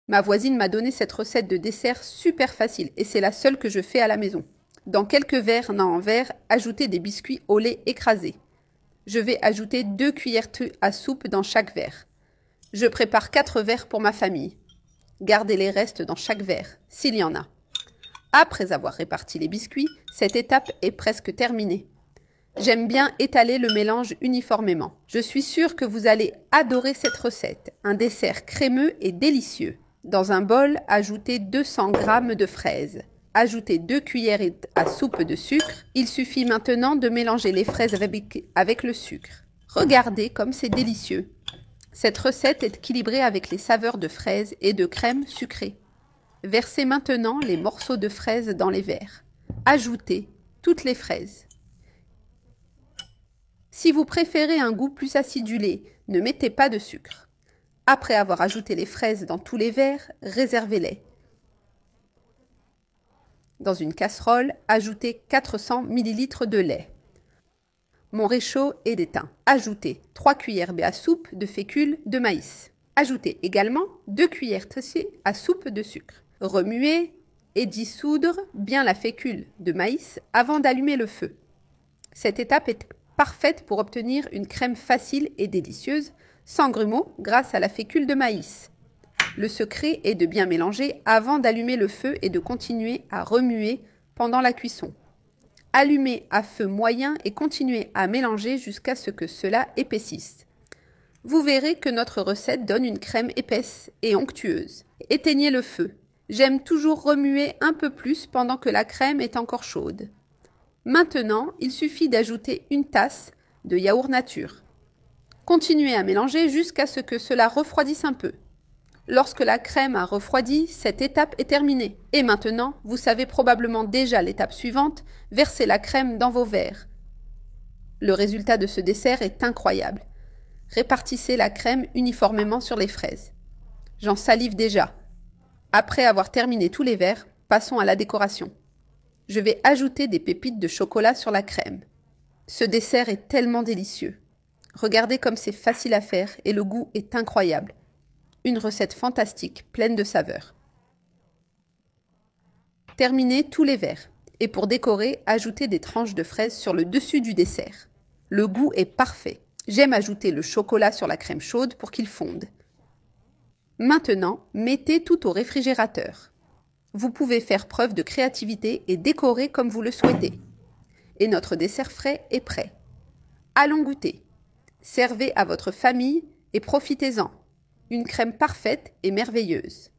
Ma voisine m'a donné cette recette de dessert super facile et c'est la seule que je fais à la maison. Dans quelques verres nains en verre, ajoutez des biscuits au lait écrasé. Je vais ajouter 2 cuillères à soupe dans chaque verre. Je prépare 4 verres pour ma famille. Gardez les restes dans chaque verre, s'il y en a. Après avoir réparti les biscuits, cette étape est presque terminée. J'aime bien étaler le mélange uniformément. Je suis sûre que vous allez adorer cette recette. Un dessert crémeux et délicieux. Dans un bol, ajoutez 200 g de fraises. Ajoutez 2 cuillères à soupe de sucre. Il suffit maintenant de mélanger les fraises avec le sucre. Regardez comme c'est délicieux. Cette recette est équilibrée avec les saveurs de fraises et de crème sucrée. Versez maintenant les morceaux de fraises dans les verres. Ajoutez toutes les fraises. Si vous préférez un goût plus acidulé, ne mettez pas de sucre. Après avoir ajouté les fraises dans tous les verres, réservez-les. Dans une casserole, ajoutez 400 ml de lait. Mon réchaud est éteint. Ajoutez 3 cuillères à soupe de fécule de maïs. Ajoutez également 2 cuillères à soupe de sucre. Remuez et dissoudre bien la fécule de maïs avant d'allumer le feu. Cette étape est parfaite pour obtenir une crème facile et délicieuse, sans grumeaux, grâce à la fécule de maïs. Le secret est de bien mélanger avant d'allumer le feu et de continuer à remuer pendant la cuisson. Allumez à feu moyen et continuez à mélanger jusqu'à ce que cela épaississe. Vous verrez que notre recette donne une crème épaisse et onctueuse. Éteignez le feu. J'aime toujours remuer un peu plus pendant que la crème est encore chaude. Maintenant, il suffit d'ajouter une tasse de yaourt nature. Continuez à mélanger jusqu'à ce que cela refroidisse un peu. Lorsque la crème a refroidi, cette étape est terminée. Et maintenant, vous savez probablement déjà l'étape suivante, versez la crème dans vos verres. Le résultat de ce dessert est incroyable. Répartissez la crème uniformément sur les fraises. J'en salive déjà. Après avoir terminé tous les verres, passons à la décoration. Je vais ajouter des pépites de chocolat sur la crème. Ce dessert est tellement délicieux. Regardez comme c'est facile à faire et le goût est incroyable. Une recette fantastique, pleine de saveurs. Terminez tous les verres. Et pour décorer, ajoutez des tranches de fraises sur le dessus du dessert. Le goût est parfait. J'aime ajouter le chocolat sur la crème chaude pour qu'il fonde. Maintenant, mettez tout au réfrigérateur. Vous pouvez faire preuve de créativité et décorer comme vous le souhaitez. Et notre dessert frais est prêt. Allons goûter. Servez à votre famille et profitez-en. Une crème parfaite et merveilleuse.